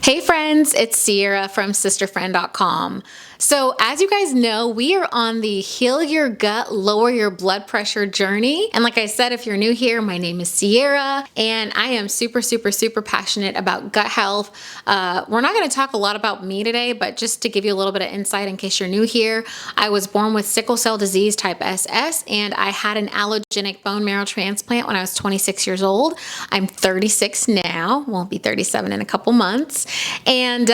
Hey friends, it's Sierra from sisterfriend.com. So as you guys know, we are on the Heal Your Gut, Lower Your Blood Pressure journey. And like I said, if you're new here, my name is Sierra and I am super passionate about gut health. We're not going to talk a lot about me today, but just to give you a little bit of insight in case you're new here, I was born with sickle cell disease type SS and I had an allogenic bone marrow transplant when I was 26 years old. I'm 36 now, won't be 37 in a couple months. And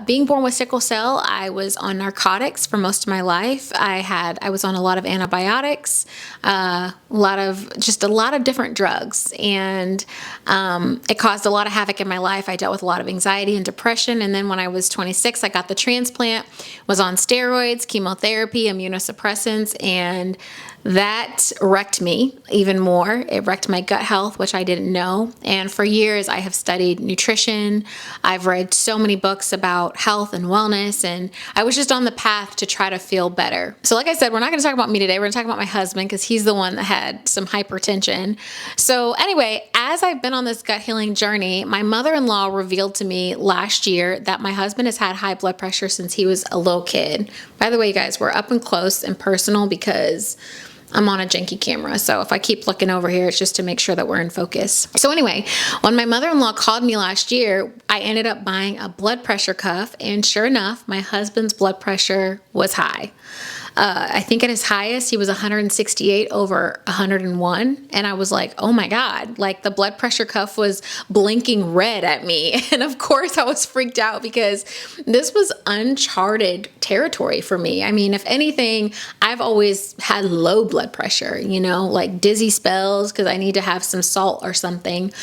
being born with sickle cell, I was on narcotics for most of my life. I was on a lot of antibiotics, a lot of different drugs, and it caused a lot of havoc in my life. I dealt with a lot of anxiety and depression. And then when I was 26, I got the transplant, was on steroids, chemotherapy, immunosuppressants, and that wrecked me even more. It wrecked my gut health, which I didn't know. And for years, I have studied nutrition. I've read so many books about health and wellness, and I was just on the path to try to feel better. So like I said, we're not going to talk about me today. We're going to talk about my husband because he's the one that had some hypertension. So anyway, as I've been on this gut healing journey, my mother-in-law revealed to me last year that my husband has had high blood pressure since he was a little kid. By the way, you guys, we're up and close and personal because I'm on a janky camera, so if I keep looking over here, it's just to make sure that we're in focus. So anyway, when my mother-in-law called me last year, I ended up buying a blood pressure cuff, and sure enough, my husband's blood pressure was high. I think at his highest, he was 168 over 101. And I was like, oh my God, like the blood pressure cuff was blinking red at me. And of course I was freaked out because this was uncharted territory for me. I mean, if anything, I've always had low blood pressure, like dizzy spells because I need to have some salt or something.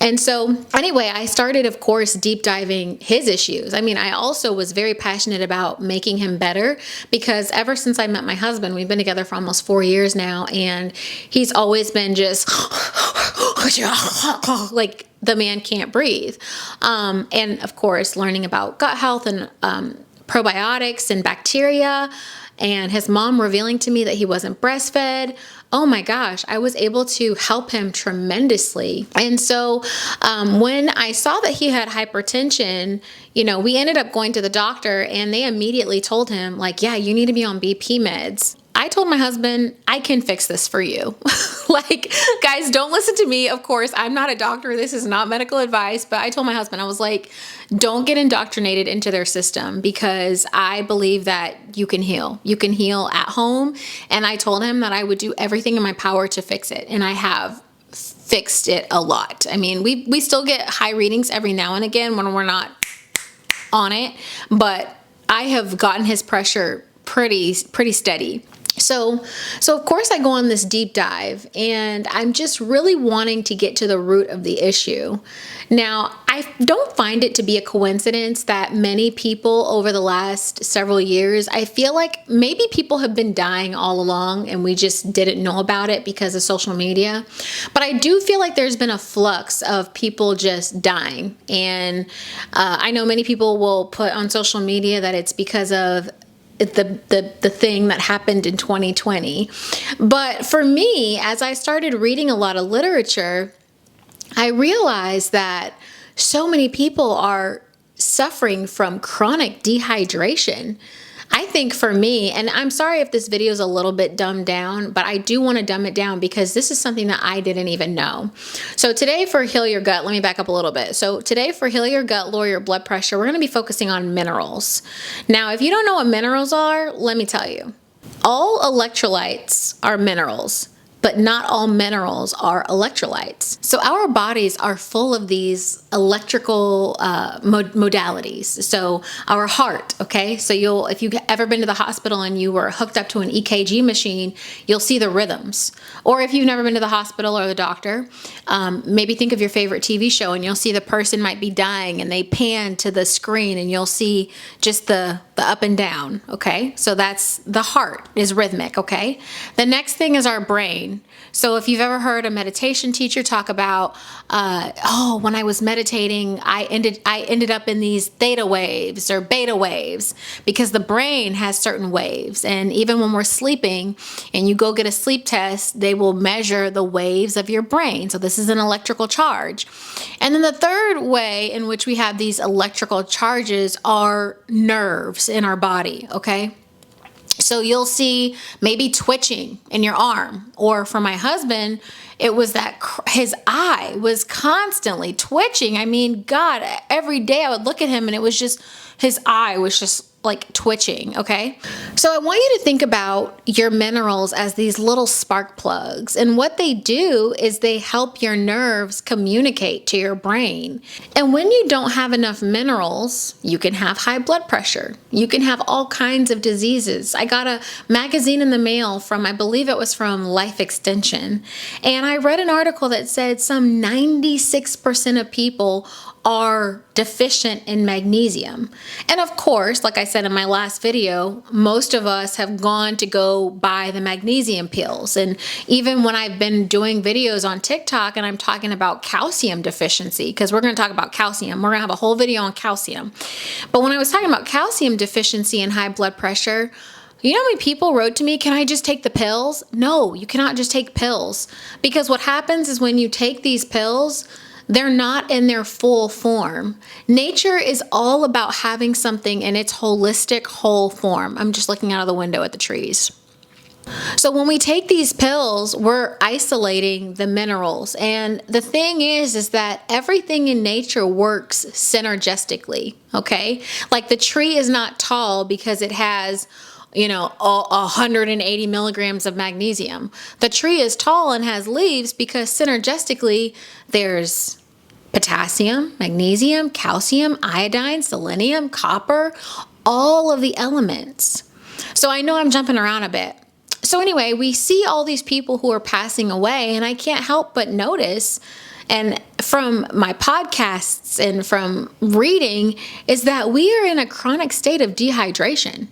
And so anyway, I started, of course, deep diving his issues. I mean, I also was very passionate about making him better because ever since I met my husband, we've been together for almost 4 years now, and he's always been just like the man can't breathe. And of course, learning about gut health and probiotics and bacteria, and his mom revealing to me that he wasn't breastfed. Oh my gosh, I was able to help him tremendously. And so when I saw that he had hypertension, we ended up going to the doctor and they immediately told him, like, yeah, you need to be on BP meds. I told my husband, I can fix this for you. Like, guys, don't listen to me. Of course, I'm not a doctor. This is not medical advice. But I told my husband, I was like, don't get indoctrinated into their system because I believe that you can heal. You can heal at home. And I told him that I would do everything in my power to fix it. And I have fixed it a lot. I mean, we still get high readings every now and again when we're not on it. But I have gotten his pressure pretty steady. So of course I go on this deep dive and I'm just really wanting to get to the root of the issue. Now, I don't find it to be a coincidence that many people over the last several years, I feel like maybe people have been dying all along and we just didn't know about it because of social media. But I do feel like there's been a flux of people just dying. And I know many people will put on social media that it's because of the thing that happened in 2020. But for me, as I started reading a lot of literature, I realized that so many people are suffering from chronic dehydration. I think for me, and I'm sorry if this video is a little bit dumbed down, but I do want to dumb it down because this is something that I didn't even know. So today for Heal Your Gut, let me back up a little bit. So today for Heal Your Gut, Lower Your Blood Pressure, we're going to be focusing on minerals. Now, if you don't know what minerals are, let me tell you. All electrolytes are minerals, but not all minerals are electrolytes. So our bodies are full of these electrical modalities. So our heart, okay? So if you've ever been to the hospital and you were hooked up to an EKG machine, you'll see the rhythms. Or if you've never been to the hospital or the doctor, maybe think of your favorite TV show and you'll see the person might be dying and they pan to the screen and you'll see just the the up and down, okay? So that's the heart is rhythmic, okay? The next thing is our brain. So if you've ever heard a meditation teacher talk about, when I was meditating, I ended up in these theta waves or beta waves, because the brain has certain waves. And even when we're sleeping and you go get a sleep test, they will measure the waves of your brain. So this is an electrical charge. And then the third way in which we have these electrical charges are nerves in our body, okay? So you'll see maybe twitching in your arm, or for my husband, it was that his eye was constantly twitching. I mean, God, every day I would look at him and it was just, his eye was just like twitching, okay? So I want you to think about your minerals as these little spark plugs. And what they do is they help your nerves communicate to your brain. And when you don't have enough minerals, you can have high blood pressure. You can have all kinds of diseases. I got a magazine in the mail from, I believe it was from Life Extension. And I read an article that said some 96% of people are deficient in magnesium. And of course, like I said in my last video, most of us have gone to go buy the magnesium pills. And even when I've been doing videos on TikTok and I'm talking about calcium deficiency, because we're going to talk about calcium, we're going to have a whole video on calcium. But when I was talking about calcium deficiency and high blood pressure, you know how many people wrote to me, can I just take the pills? No, you cannot just take pills. Because what happens is when you take these pills, they're not in their full form. Nature is all about having something in its holistic, whole form. I'm just looking out of the window at the trees. So when we take these pills, we're isolating the minerals. And the thing is that everything in nature works synergistically, okay? Like the tree is not tall because it has 180 milligrams of magnesium. The tree is tall and has leaves because synergistically there's potassium, magnesium, calcium, iodine, selenium, copper, all of the elements. So I know I'm jumping around a bit. So anyway, we see all these people who are passing away, and I can't help but notice, and from my podcasts and from reading, is that we are in a chronic state of dehydration.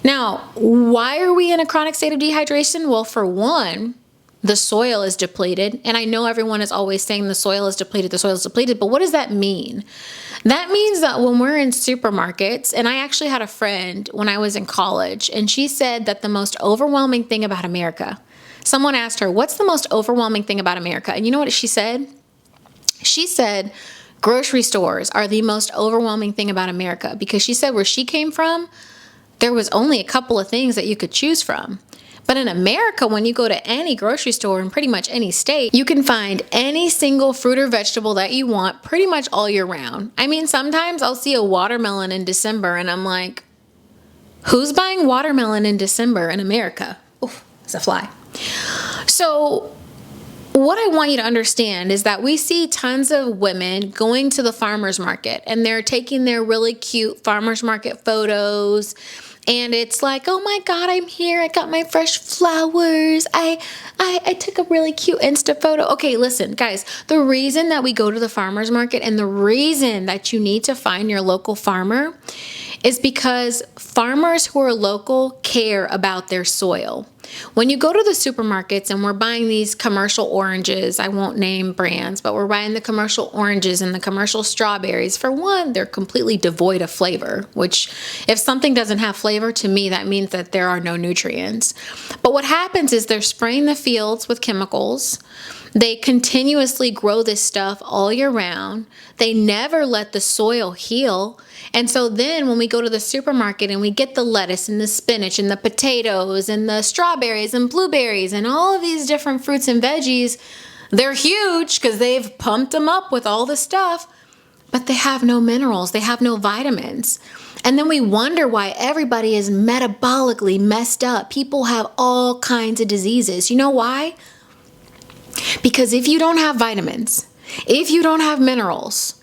Now, why are we in a chronic state of dehydration? Well, for one, the soil is depleted. And I know everyone is always saying the soil is depleted, but what does that mean? That means that when we're in supermarkets, and I actually had a friend when I was in college, and she said that the most overwhelming thing about America, someone asked her, what's the most overwhelming thing about America? And you know what she said? She said, grocery stores are the most overwhelming thing about America, because she said where she came from, there was only a couple of things that you could choose from. But in America, when you go to any grocery store in pretty much any state, you can find any single fruit or vegetable that you want pretty much all year round. I mean, sometimes I'll see a watermelon in December and I'm like, who's buying watermelon in December in America? Oof, it's a fly. So what I want you to understand is that we see tons of women going to the farmer's market and they're taking their really cute farmer's market photos. And it's like, oh my God, I'm here. I got my fresh flowers. I took a really cute Insta photo. Okay, listen, guys, the reason that we go to the farmer's market and the reason that you need to find your local farmer is because farmers who are local care about their soil. When you go to the supermarkets and we're buying these commercial oranges, I won't name brands, but we're buying the commercial oranges and the commercial strawberries. For one, they're completely devoid of flavor, which if something doesn't have flavor, to me, that means that there are no nutrients. But what happens is they're spraying the fields with chemicals. They continuously grow this stuff all year round. They never let the soil heal. And so then when we go to the supermarket and we get the lettuce and the spinach and the potatoes and the strawberries and blueberries and all of these different fruits and veggies, they're huge because they've pumped them up with all the stuff, but they have no minerals. They have no vitamins. And then we wonder why everybody is metabolically messed up. People have all kinds of diseases. You know why? Because if you don't have vitamins, if you don't have minerals,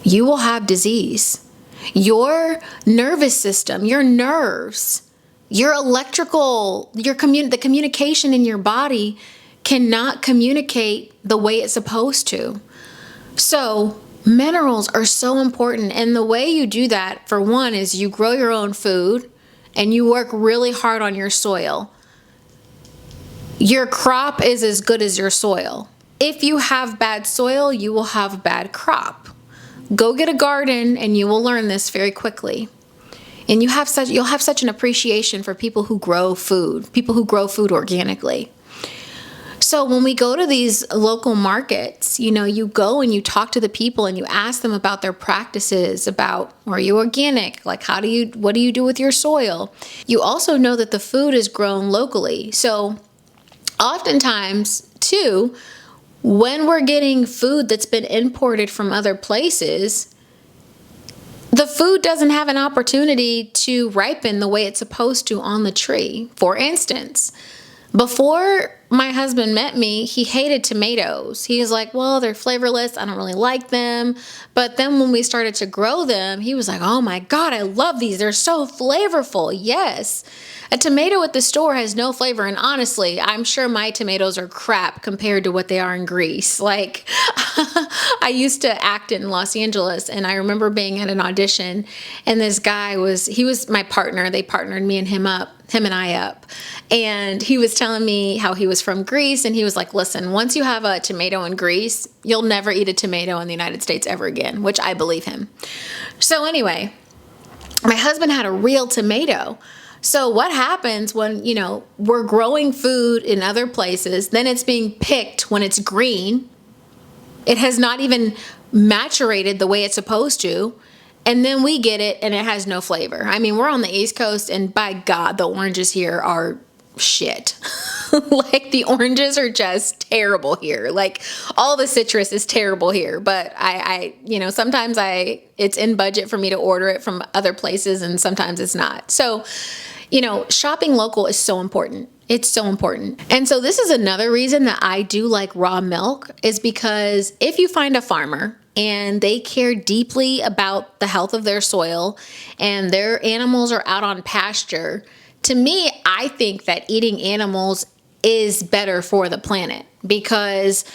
you will have disease. Your nervous system, your nerves, your electrical, the communication in your body cannot communicate the way it's supposed to. So Minerals are so important. And the way you do that, for one, is you grow your own food and you work really hard on your soil. Your crop is as good as your soil. If you have bad soil, you will have bad crop. Go get a garden and you will learn this very quickly. And you'll have such an appreciation for people who grow food organically. So when we go to these local markets, you go and you talk to the people and you ask them about their practices, about, are you organic? Like, what do you do with your soil? You also know that the food is grown locally. So oftentimes too, when we're getting food that's been imported from other places, the food doesn't have an opportunity to ripen the way it's supposed to on the tree. For instance, before my husband met me, he hated tomatoes. He was like, well, they're flavorless. I don't really like them. But then when we started to grow them, he was like, oh my God, I love these. They're so flavorful. Yes. A tomato at the store has no flavor. And honestly, I'm sure my tomatoes are crap compared to what they are in Greece. Like, I used to act in Los Angeles, and I remember being at an audition, and this guy he was my partner. They partnered me and him and I up. And he was telling me how he was from Greece, and he was like, listen, once you have a tomato in Greece, you'll never eat a tomato in the United States ever again, which I believe him. So anyway, my husband had a real tomato. So what happens when, we're growing food in other places, then it's being picked when it's green. It has not even maturated the way it's supposed to. And then we get it and it has no flavor. I mean, we're on the East Coast, and by God, the oranges here are shit. Like, the oranges are just terrible here. Like, all the citrus is terrible here. But sometimes it's in budget for me to order it from other places, and sometimes it's not. So, shopping local is so important. It's so important. And so this is another reason that I do like raw milk, is because if you find a farmer and they care deeply about the health of their soil and their animals are out on pasture, to me, I think that eating animals is better for the planet, because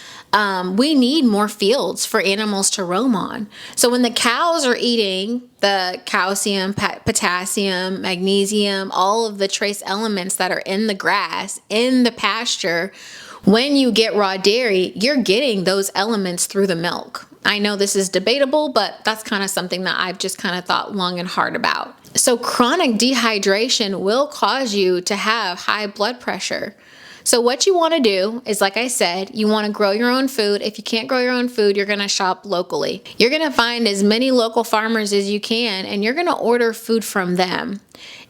we need more fields for animals to roam on. So when the cows are eating the calcium, potassium, magnesium, all of the trace elements that are in the grass, in the pasture, when you get raw dairy, you're getting those elements through the milk. I know this is debatable, but that's kind of something that I've just kind of thought long and hard about. So chronic dehydration will cause you to have high blood pressure. So what you want to do is, like I said, you want to grow your own food. If you can't grow your own food, you're going to shop locally. You're going to find as many local farmers as you can, and you're going to order food from them.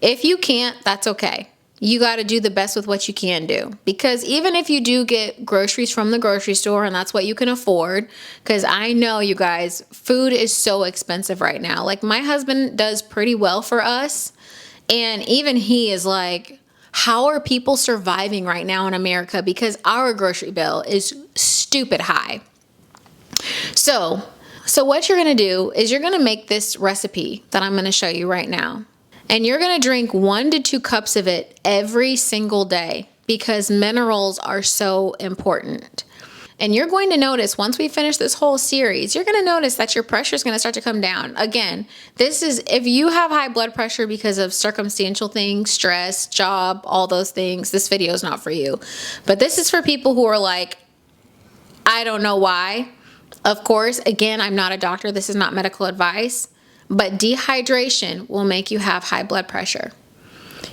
If you can't, that's okay. You got to do the best with what you can do, because even if you do get groceries from the grocery store and that's what you can afford, because I know, you guys, food is so expensive right now. Like, my husband does pretty well for us, and even he is like, how are people surviving right now in America? Because our grocery bill is stupid high. So what you're going to do is you're going to make this recipe that I'm going to show you right now. And you're going to drink 1 to 2 cups of it every single day, because minerals are so important. And you're going to notice, once we finish this whole series, you're going to notice that your pressure is going to start to come down. Again, this is if you have high blood pressure because of circumstantial things, stress, job, all those things, this video is not for you. But this is for people who are like, I don't know why. Of course, again, I'm not a doctor. This is not medical advice. But dehydration will make you have high blood pressure.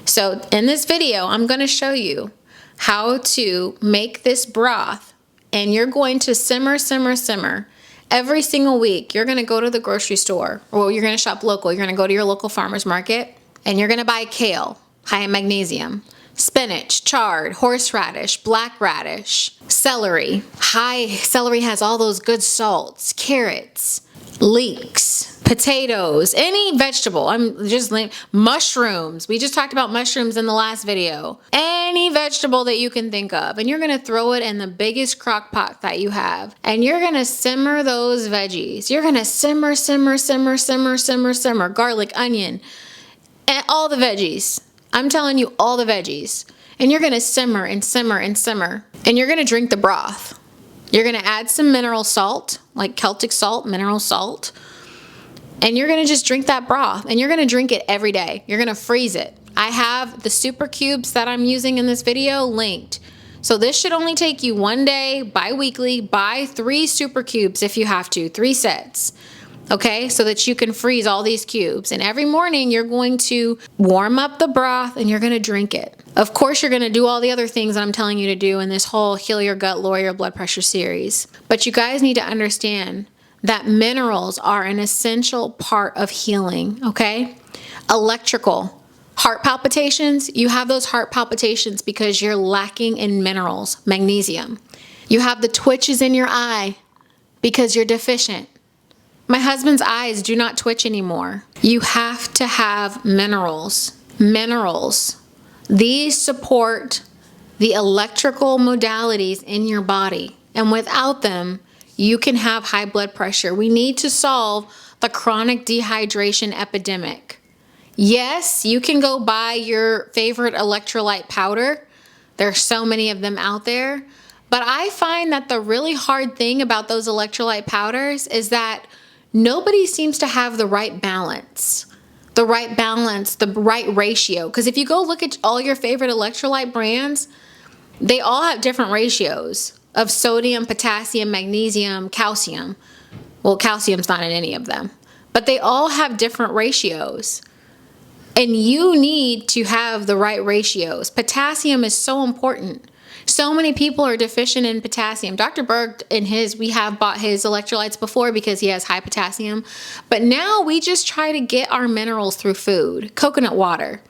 So in this video, I'm going to show you how to make this broth, and you're going to simmer every single week. You're going to go to the grocery store, or you're going to shop local. You're going to go to your local farmer's market, and you're going to buy kale, high in magnesium, spinach, chard, horseradish, black radish, celery. Celery has all those good salts, carrots, leeks, potatoes, any vegetable. Mushrooms. We just talked about mushrooms in the last video. Any vegetable that you can think of. And you're going to throw it in the biggest crock pot that you have. And you're going to simmer those veggies. You're going to simmer. Garlic, onion, and all the veggies. I'm telling you, all the veggies. And you're going to simmer. And you're going to drink the broth. You're going to add some mineral salt, like Celtic salt, mineral salt. And you're going to just drink that broth. And you're going to drink it every day. You're going to freeze it. I have the super cubes that I'm using in this video linked. So this should only take you 1 day, bi-weekly. Buy 3 super cubes if you have to, 3 sets. Okay, so that you can freeze all these cubes. And every morning you're going to warm up the broth and you're going to drink it. Of course, you're going to do all the other things I'm telling you to do in this whole Heal Your Gut, Lower Your Blood Pressure series. But you guys need to understand that minerals are an essential part of healing, okay? Electrical. Heart palpitations, you have those heart palpitations because you're lacking in minerals, magnesium. You have the twitches in your eye because you're deficient. My husband's eyes do not twitch anymore. You have to have minerals. Minerals. These support the electrical modalities in your body. And without them, you can have high blood pressure. We need to solve the chronic dehydration epidemic. Yes, you can go buy your favorite electrolyte powder. There's so many of them out there. But I find that the really hard thing about those electrolyte powders is that nobody seems to have the right balance, the right ratio. Because if you go look at all your favorite electrolyte brands, they all have different ratios of sodium, potassium, magnesium, calcium. Well, calcium's not in any of them, but they all have different ratios. And you need to have the right ratios. Potassium is so important. So many people are deficient in potassium. Dr. Berg, we have bought his electrolytes before because he has high potassium. But now we just try to get our minerals through food. Coconut water,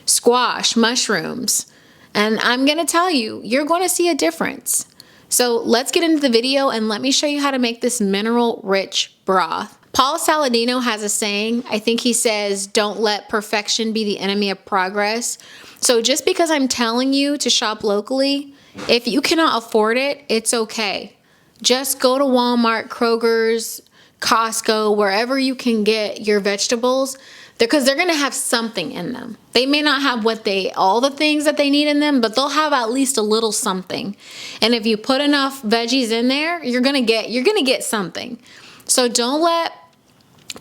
squash, mushrooms. And I'm going to tell you, you're going to see a difference. So let's get into the video and let me show you how to make this mineral-rich broth. Paul Saladino has a saying. I think he says, don't let perfection be the enemy of progress. So just because I'm telling you to shop locally, if you cannot afford it, it's okay. Just go to Walmart, Kroger's, Costco, wherever you can get your vegetables, because they're going to have something in them. They may not have all the things that they need in them, but they'll have at least a little something. And if you put enough veggies in there, you're going to get something. So don't let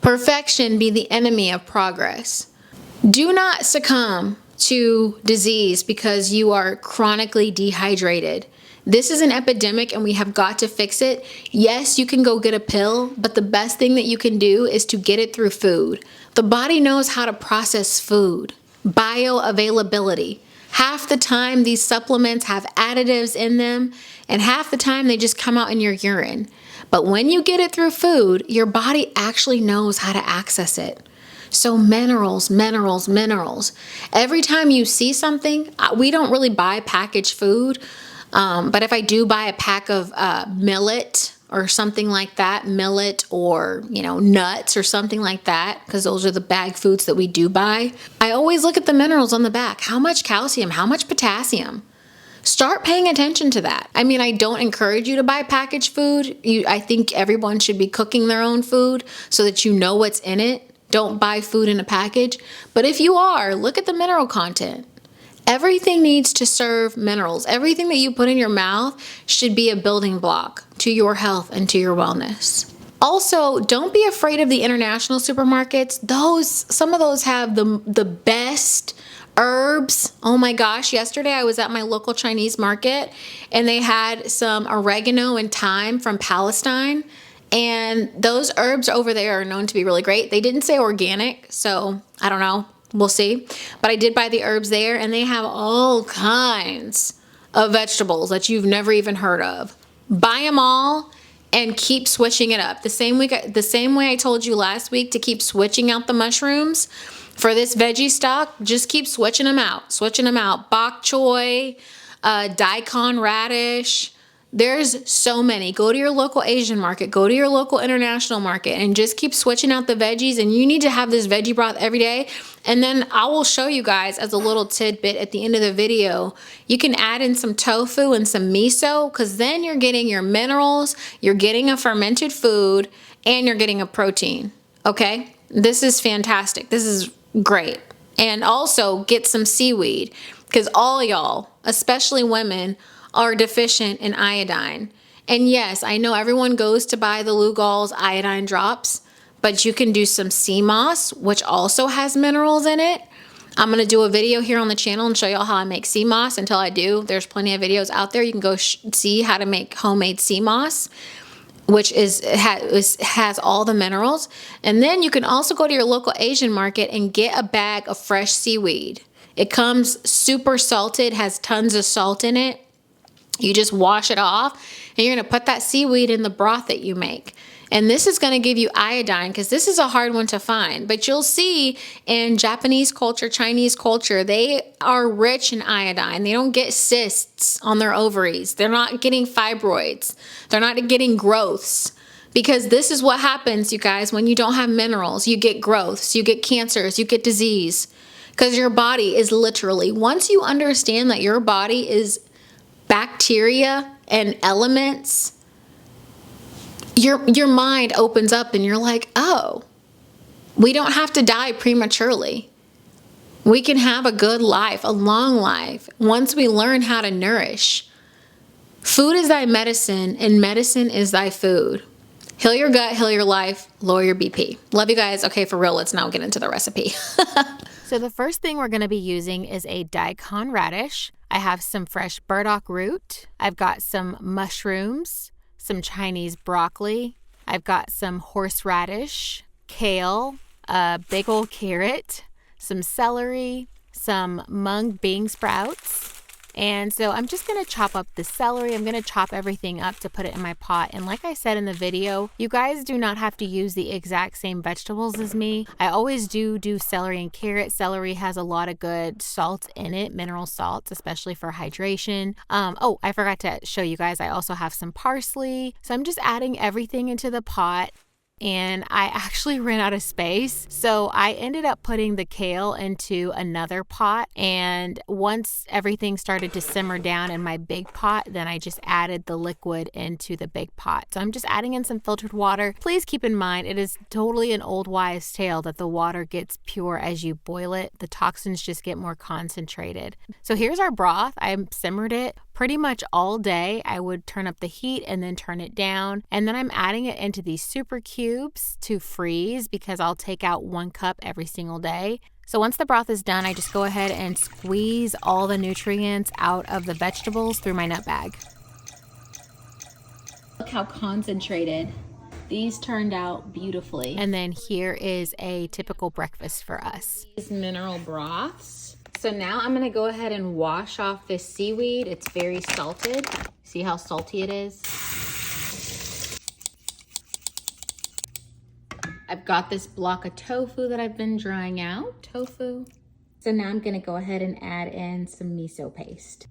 perfection be the enemy of progress. Do not succumb to disease because you are chronically dehydrated. This is an epidemic and we have got to fix it. Yes, you can go get a pill, but the best thing that you can do is to get it through food. The body knows how to process food. Bioavailability. Half the time these supplements have additives in them, and half the time they just come out in your urine. But when you get it through food, your body actually knows how to access it. So minerals, minerals, minerals. Every time you see something, we don't really buy packaged food, but if I do buy a pack of millet or something like that, millet or, nuts or something like that, because those are the bag foods that we do buy, I always look at the minerals on the back. How much calcium? How much potassium? Start paying attention to that. I mean, I don't encourage you to buy packaged food. I think everyone should be cooking their own food so that you know what's in it. Don't buy food in a package. But if you are, look at the mineral content. Everything needs to serve minerals. Everything that you put in your mouth should be a building block to your health and to your wellness. Also, don't be afraid of the international supermarkets. Some of those have the best herbs. Oh my gosh, yesterday I was at my local Chinese market and they had some oregano and thyme from Palestine. And those herbs over there are known to be really great. They didn't say organic, so I don't know. We'll see. But I did buy the herbs there, and they have all kinds of vegetables that you've never even heard of. Buy them all and keep switching it up. The same way I told you last week to keep switching out the mushrooms for this veggie stock, just keep switching them out. Bok choy, daikon radish. There's so many. Go to your local Asian market, go to your local international market, and just keep switching out the veggies. And you need to have this veggie broth every day. And then I will show you guys as a little tidbit at the end of the video, you can add in some tofu and some miso, because then you're getting your minerals, you're getting a fermented food, and you're getting a protein. Okay? This is fantastic. This is great. And also get some seaweed, because all y'all, especially women, are deficient in iodine. And yes, I know everyone goes to buy the Lugol's iodine drops, but you can do some sea moss, which also has minerals in it. I'm going to do a video here on the channel and show y'all how I make sea moss. Until I do, there's plenty of videos out there. You can go see how to make homemade sea moss, which has all the minerals. And then you can also go to your local Asian market and get a bag of fresh seaweed. It comes super salted, has tons of salt in it. You just wash it off, and you're going to put that seaweed in the broth that you make. And this is going to give you iodine, because this is a hard one to find. But you'll see in Japanese culture, Chinese culture, they are rich in iodine. They don't get cysts on their ovaries. They're not getting fibroids. They're not getting growths. Because this is what happens, you guys, when you don't have minerals. You get growths, you get cancers, you get disease. Because your body is literally, once you understand that your body is bacteria and elements, your mind opens up and you're like, oh, we don't have to die prematurely. We can have a good life, a long life, once we learn how to nourish. Food is thy medicine, and medicine is thy food. Heal your gut, heal your life, lower your BP. Love you guys. Okay, for real, let's now get into the recipe. So the first thing we're going to be using is a daikon radish. I have some fresh burdock root. I've got some mushrooms, some Chinese broccoli. I've got some horseradish, kale, a big old carrot, some celery, some mung bean sprouts. And so I'm just going to chop up the celery. I'm going to chop everything up to put it in my pot. And like I said in the video, you guys do not have to use the exact same vegetables as me. I always do celery and carrot. Celery has a lot of good salts in it, mineral salts, especially for hydration. Oh, I forgot to show you guys, I also have some parsley. So I'm just adding everything into the pot. And I actually ran out of space. So I ended up putting the kale into another pot. And once everything started to simmer down in my big pot, then I just added the liquid into the big pot. So I'm just adding in some filtered water. Please keep in mind, it is totally an old wives' tale that the water gets pure as you boil it. The toxins just get more concentrated. So here's our broth. I simmered it pretty much all day. I would turn up the heat and then turn it down. And then I'm adding it into these super cubes to freeze, because I'll take out 1 cup every single day. So once the broth is done, I just go ahead and squeeze all the nutrients out of the vegetables through my nut bag. Look how concentrated. These turned out beautifully. And then here is a typical breakfast for us. These mineral broths. So now I'm going to go ahead and wash off this seaweed. It's very salted. See how salty it is? I've got this block of tofu that I've been drying out. Tofu. So now I'm going to go ahead and add in some miso paste.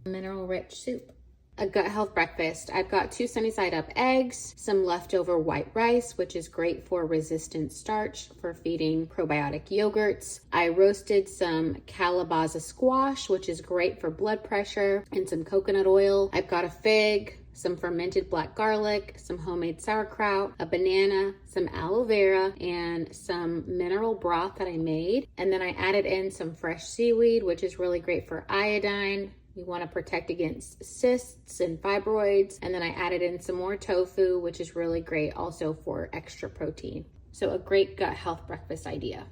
Mineral-rich soup. A gut health breakfast. I've got 2 sunny side up eggs, some leftover white rice, which is great for resistant starch for feeding probiotic yogurts. I roasted some calabaza squash, which is great for blood pressure, and some coconut oil. I've got a fig, some fermented black garlic, some homemade sauerkraut, a banana, some aloe vera, and some mineral broth that I made. And then I added in some fresh seaweed, which is really great for iodine. You want to protect against cysts and fibroids. And then I added in some more tofu, which is really great also for extra protein. So a great gut health breakfast idea.